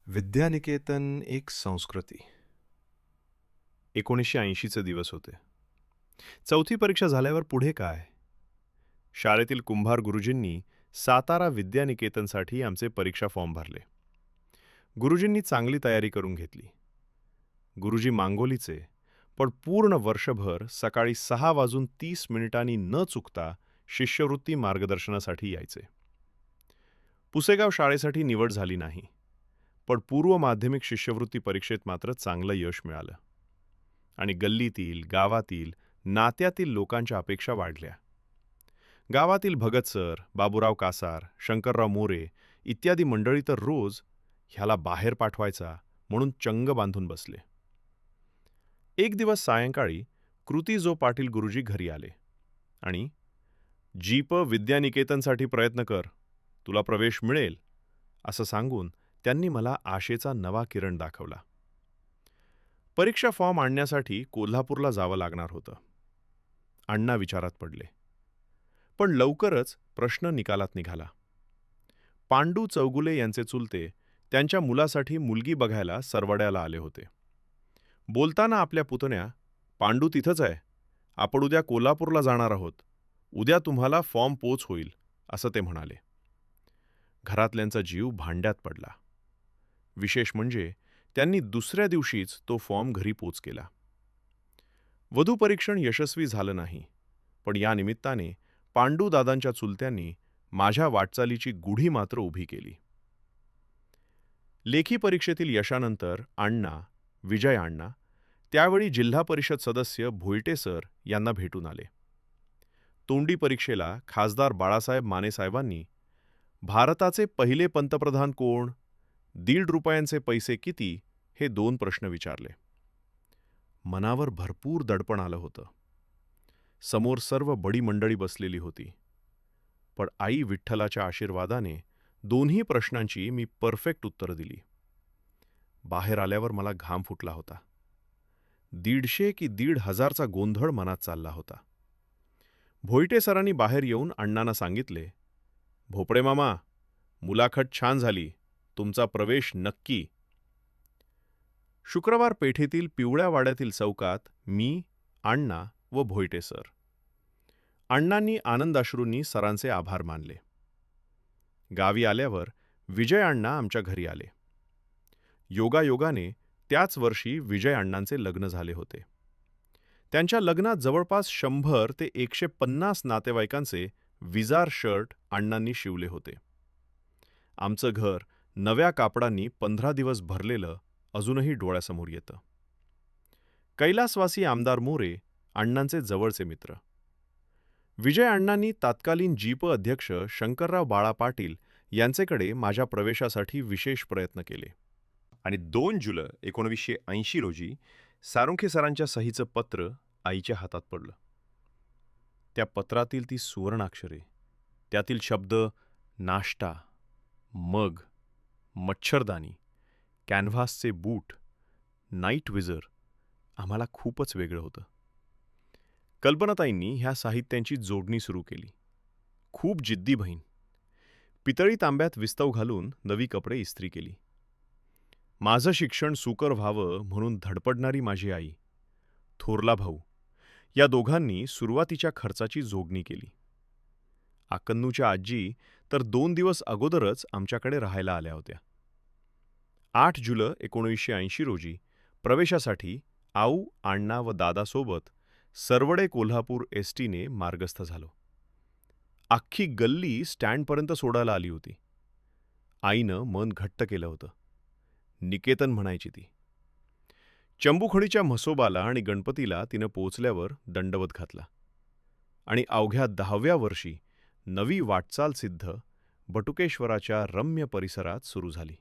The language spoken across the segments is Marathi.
विद्यानिकेतन एक संस्कृती. 1980चे दिवस होते. चौथी परीक्षा झाल्यावर पुढे काय? शाळेतील कुंभार गुरुजींनी सातारा विद्यानिकेतनसाठी आमचे परीक्षा फॉर्म भरले. गुरुजींनी चांगली तयारी करून घेतली. गुरुजी मांगोलीचे, पण पूर्ण वर्षभर सकाळी 6:30 न चुकता शिष्यवृत्ती मार्गदर्शनासाठी यायचे. पुसेगाव शाळेसाठी निवड झाली नाही, पण पूर्व माध्यमिक शिष्यवृत्ती परीक्षेत मात्र चांगलं यश मिळालं. आणि गल्लीतील, गावातील, नात्यातील लोकांच्या अपेक्षा वाढल्या. गावातील भगत सर, बाबूराव कासार, शंकरराव मोरे इत्यादी मंडळी तर रोज ह्याला बाहेर पाठवायचा म्हणून चंग बांधून बसले. एक दिवस सायंकाळी कृतिजो पाटील गुरुजी घरी आले आणि जीप विद्यानिकेतनसाठी प्रयत्न कर, तुला प्रवेश मिळेल, असं सांगून त्यांनी मला आशेचा नवा किरण दाखवला. परीक्षा फॉर्म आणण्यासाठी कोल्हापूरला जावं लागणार होतं. अण्णा विचारात पडले. पण लवकरच प्रश्न निकालात निघाला. पांडू चौगुले यांचे चुलते त्यांच्या मुलासाठी मुलगी बघायला सरवड्याला आले होते. बोलताना आपल्या पुतण्या, पांडू तिथंच आहे, आपण उद्या कोल्हापूरला जाणार आहोत, उद्या तुम्हाला फॉर्म पोच होईल, असं ते म्हणाले. घरातल्यांचा जीव भांड्यात पडला. विशेष म्हणजे त्यांनी दुसऱ्या दिवशीच तो फॉर्म घरी पोच केला. वधूपरीक्षण यशस्वी झालं नाही, पण या निमित्ताने पांडूदादांच्या चुलत्यांनी माझ्या वाटचालीची गुढी मात्र उभी केली. लेखी परीक्षेतील यशानंतर अण्णा, विजय अण्णा, त्यावेळी जिल्हा परिषद सदस्य भोईटे सर यांना भेटून आले. तोंडी परीक्षेला खासदार बाळासाहेब मानेसाहेबांनी भारताचे पहिले पंतप्रधान कोण, ₹1.50 पैसे किती, हे 2 प्रश्न विचारले. मनावर भरपूर दडपण आलं होतं. समोर सर्व बडी मंडळी बसलेली होती. पण आई विठ्ठलाच्या आशीर्वादाने दोन्ही प्रश्नांची मी परफेक्ट उत्तरं दिली. बाहेर आल्यावर मला घाम फुटला होता. 150 की 1,500चा गोंधळ मनात चालला होता. भोईटे सरांनी बाहेर येऊन अण्णांना सांगितले, भोपळे मामा, मुलाखत छान झाली, तुमचा प्रवेश नक्की. शुक्रवार पेठेतील पिवळ्या वाड्यातील चौकात मी, अण्णा व भोईटे सर. अण्णांनी आनंदाश्रूंनी सरांचे आभार मानले. गावी आल्यावर विजय अण्णा आमच्या घरी आले. योगायोगाने त्याच वर्षी विजय अण्णांचे लग्न झाले होते. त्यांच्या लग्नात जवळपास 100 ते 150 नातेवाईकांचे विजार शर्ट अण्णांनी शिवले होते. आमचं घर नव्या कापडांनी 15 दिवस भरलेलं अजूनही डोळ्यासमोर येतं. कैलासवासी आमदार मोरे अण्णांचे जवळचे मित्र. विजय अण्णांनी तात्कालीन जीप अध्यक्ष शंकरराव बाळा पाटील यांचेकडे माझ्या प्रवेशासाठी विशेष प्रयत्न केले. आणि 2 जुलै 1980 रोजी साळुंखे सरांच्या सहीचं पत्र आईच्या हातात पडलं. त्या पत्रातील ती सुवर्णाक्षरे, त्यातील शब्द नाश्ता, मग, मच्छरदाणी, कॅनव्हासचे बूट, नाईट विझर आम्हाला खूपच वेगळं होतं. कल्पनाताईंनी ह्या साहित्यांची जोडणी सुरू केली. खूप जिद्दी बहीण. पितळी तांब्यात विस्तव घालून नवी कपडे इस्त्री केली. माझं शिक्षण सुकर व्हावं म्हणून धडपडणारी माझी आई, थोरला भाऊ, या दोघांनी सुरुवातीच्या खर्चाची जोडणी केली. आकन्नूच्या आजी तर 2 दिवस अगोदरच आमच्याकडे राहायला आल्या होत्या. 8 जुलै 1980 रोजी प्रवेशासाठी आऊ, अण्णा व दादासोबत सरवडे कोल्हापूर एसटीने मार्गस्थ झालो. अख्खी गल्ली स्टँडपर्यंत सोडायला आली होती. आईनं मन घट्ट केलं होतं. निकेतन म्हणायची ती. चंबुखडीच्या म्हसोबाला आणि गणपतीला तिनं पोचल्यावर दंडवत घातला आणि अवघ्या 10व्या वर्षी नवी वाटचाल सिद्ध बटुकेश्वराच्या रम्य परिसरात सुरू झाली.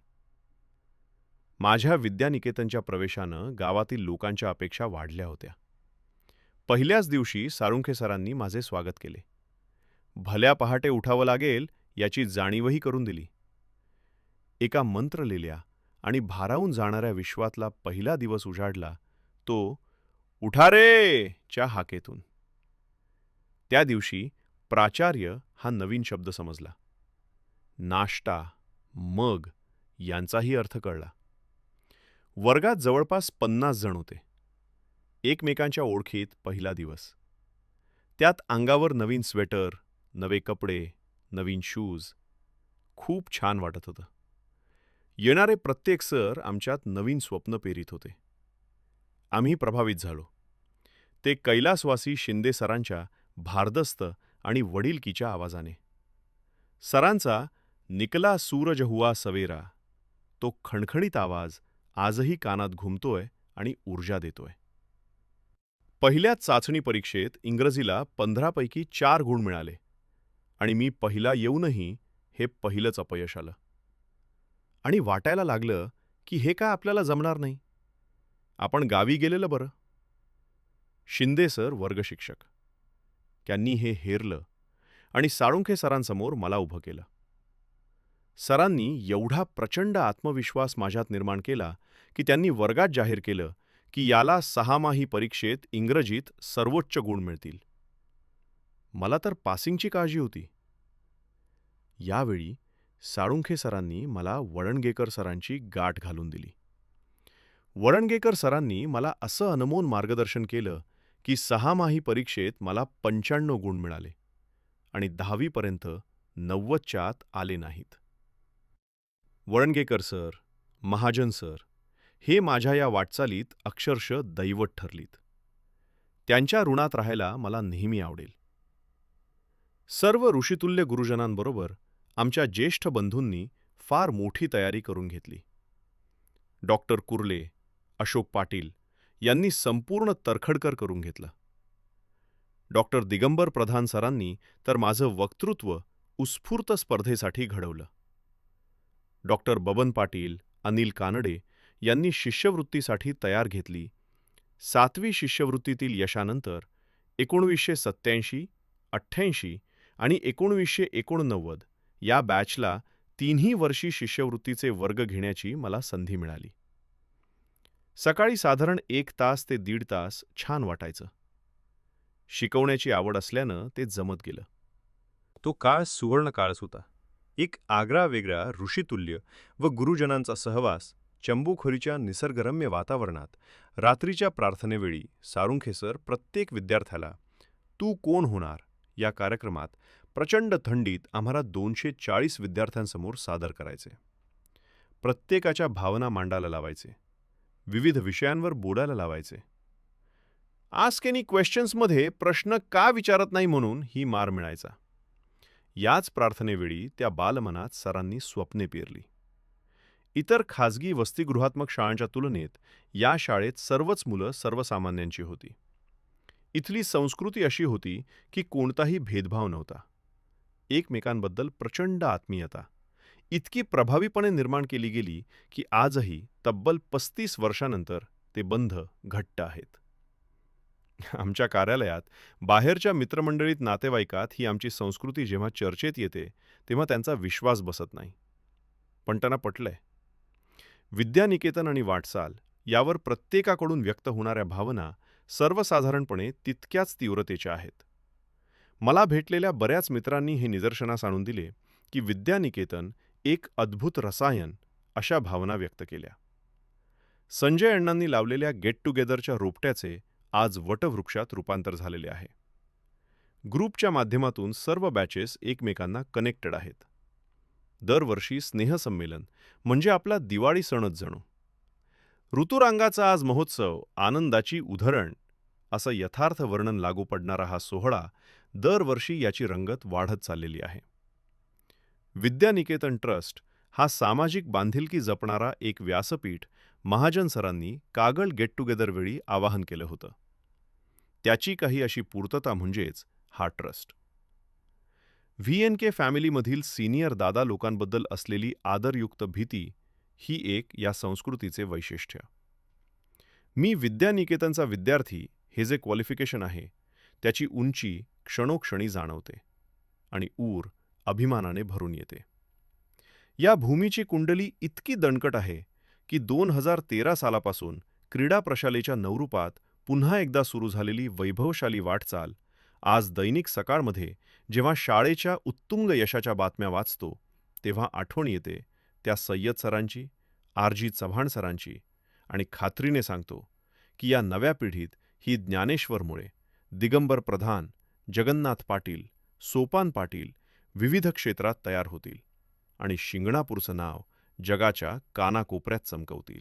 माझ्या विद्यानिकेतनच्या प्रवेशानं गावातील लोकांच्या अपेक्षा वाढल्या होत्या. पहिल्याच दिवशी साळुंखे सरांनी माझे स्वागत केले. भल्या पहाटे उठावं लागेल याची जाणीवही करून दिली. एका मंत्र लिहिल्या आणि भारावून जाणाऱ्या विश्वातला पहिला दिवस उजाडला तो उठा रे च्या हाकेतून. त्या दिवशी प्राचार्य हा नवीन शब्द समजला. नाश्ता, मग यांचाही अर्थ कळला. वर्गात जवळपास 50 जण होते. एकमेकांच्या ओळखीत पहिला दिवस. त्यात अंगावर नवीन स्वेटर, नवे कपडे, नवीन शूज. खूप छान वाटत होतं. येणारे प्रत्येक सर आमच्यात नवीन स्वप्न पेरीत होते. आम्ही प्रभावित झालो. ते कैलासवासी शिंदे सरांच्या भारदस्त आणि वडिलकीच्या आवाजाने. सरांचा निकला सूरज हुआ सवेरा, तो खणखणीत आवाज आजही कानात घुमतोय आणि ऊर्जा देतोय. पहिल्याच चाचणी परीक्षेत इंग्रजीला 15 पैकी 4 गुण मिळाले आणि मी पहिला येऊनही हे पहिलंच अपयश आलं. आणि वाटायला लागलं की हे काय आपल्याला जमणार नाही. आपण गावी गेलेलं बरं. शिंदे सर वर्गशिक्षक. त्यांनी हे हेरलं आणि साळुंखे सरांसमोर मला उभं केलं. सरांनी एवढा प्रचंड आत्मविश्वास माझ्यात निर्माण केला की त्यांनी वर्गात जाहीर केलं की याला 6माही परीक्षेत इंग्रजीत सर्वोच्च गुण मिळतील. मला तर पासिंगची काळजी होती. यावेळी साळुंखे सरांनी मला वळणगेकर सरांची गाठ घालून दिली. वळणगेकर सरांनी मला असं अनमोल मार्गदर्शन केलं की 6माही परीक्षेत मला 95 गुण मिळाले आणि 10वीपर्यंत 90च्या आत आले नाहीत. वळणगेकर सर, महाजन सर हे माझ्या या वाटचालीत अक्षरशः दैवत ठरलीत. त्यांच्या ऋणात राहायला मला नेहमी आवडेल. सर्व ऋषितुल्य गुरुजनांबरोबर आमच्या ज्येष्ठ बंधूंनी फार मोठी तयारी करून घेतली. डॉक्टर कुर्ले, अशोक पाटील यांनी संपूर्ण तरखडकर करून घेतलं. डॉक्टर दिगंबर प्रधान सरांनी तर माझं वक्तृत्व उत्स्फूर्त स्पर्धेसाठी घडवलं. डॉक्टर बबन पाटील, अनिल कानडे यांनी शिष्यवृत्तीसाठी तयार घेतली. 7वी शिष्यवृत्तीतील यशानंतर 1987, 88 आणि 1989 या बॅचला 3ही वर्षी शिष्यवृत्तीचे वर्ग घेण्याची मला संधी मिळाली. सकाळी साधारण 1 तास ते 1.5 तास छान वाटायचं. शिकवण्याची आवड असल्यानं ते जमत गेलं. तो काळ सुवर्ण काळच होता. एक आगळा-वेगळा ऋषितुल्य व गुरुजनांचा सहवास. चंबूखोरीच्या निसर्गरम्य वातावरणात रात्रीच्या प्रार्थनेवेळी साळुंखे सर प्रत्येक विद्यार्थ्याला तू कोण होणार या कार्यक्रमात प्रचंड थंडीत आम्हाला 240 विद्यार्थ्यांसमोर सादर करायचे. प्रत्येकाच्या भावना मांडायला लावायचे. विविध विषयांवर बोलायला लावायचे. आस्क एनी क्वेश्चन्समध्ये प्रश्न का विचारत नाही म्हणून ही मार मिळायचा. याच प्रार्थनेवेळी त्या बालमनात सरांनी स्वप्ने पेरली. इतर खाजगी वसतिगृहात्मक शाळांच्या तुलनेत या शाळेत सर्वच मुलं सर्वसामान्यांची होती. इथली संस्कृती अशी होती की कोणताही भेदभाव नव्हता. एकमेकांबद्दल प्रचंड आत्मीयता इतकी प्रभावीपणे निर्माण केली गेली की आजही तब्बल 35 वर्षांनंतर ते बंध घट्ट आहेत. आमच्या कार्यालयात बाहेरच्या मित्रमंडळीत नातेवाईकात ही आमची संस्कृती जेव्हा चर्चेत येते तेव्हा त्यांचा विश्वास बसत नाही. पण त्यांना पटलंय. विद्यानिकेतन आणि वाटचाल यावर प्रत्येकाकडून व्यक्त होणाऱ्या भावना सर्वसाधारणपणे तितक्याच तीव्रतेच्या आहेत. मला भेटलेल्या बऱ्याच मित्रांनी हे निदर्शनास आणून दिले की विद्यानिकेतन एक अद्भुत रसायन अशा भावना व्यक्त केल्या. संजय अण्णांनी लावलेल्या गेट टुगेदरच्या रोपट्याचे आज वटवृक्षात रूपांतर झालेले आहे. ग्रुपच्या माध्यमातून सर्व बॅचेस एकमेकांना कनेक्टेड आहेत. दरवर्षी स्नेहसंमेलन म्हणजे आपला दिवाळी सणच जणू. ऋतुरांगाचा आज महोत्सव, आनंदाची उधळण असं यथार्थ वर्णन लागू पडणारा हा सोहळा दरवर्षी याची रंगत वाढत चाललेली आहे. विद्यानिकेतन ट्रस्ट हा सामाजिक बांधिलकी जपणारा एक व्यासपीठ महाजन सरांनी कागळ गेट टुगेदरवेळी आवाहन केलं होतं. त्याची काही अशी पूर्तता म्हणजेच हा ट्रस्ट. VNK फॅमिलीमधील सिनियर दादा लोकांबद्दल असलेली आदरयुक्त भीती ही एक या संस्कृतीचे वैशिष्ट्य. मी विद्यानिकेतनचा विद्यार्थी हे जे क्वालिफिकेशन आहे त्याची उंची क्षणोक्षणी जाणवते आणि ऊर अभिमानाने भरून येते. या भूमीची कुंडली इतकी दणकट आहे की 2013 सालापासून क्रीडा प्रशालेच्या नवरूपात पुन्हा एकदा सुरू झालेली वैभवशाली वाटचाल आज दैनिक सकाळमध्ये जेव्हा शाळेच्या उत्तुंग यशाच्या बातम्या वाचतो तेव्हा आठवण येते त्या सय्यद सरांची, आर.जी. चव्हाण सरांची, आणि खात्रीने सांगतो की या नव्या पिढीत ही ज्ञानेश्वर मुळे, दिगंबर प्रधान, जगन्नाथ पाटील, सोपान पाटील विविध क्षेत्रात तयार होतील आणि शिंगणापूरचं नाव जगाच्या कानाकोपऱ्यात चमकवतील.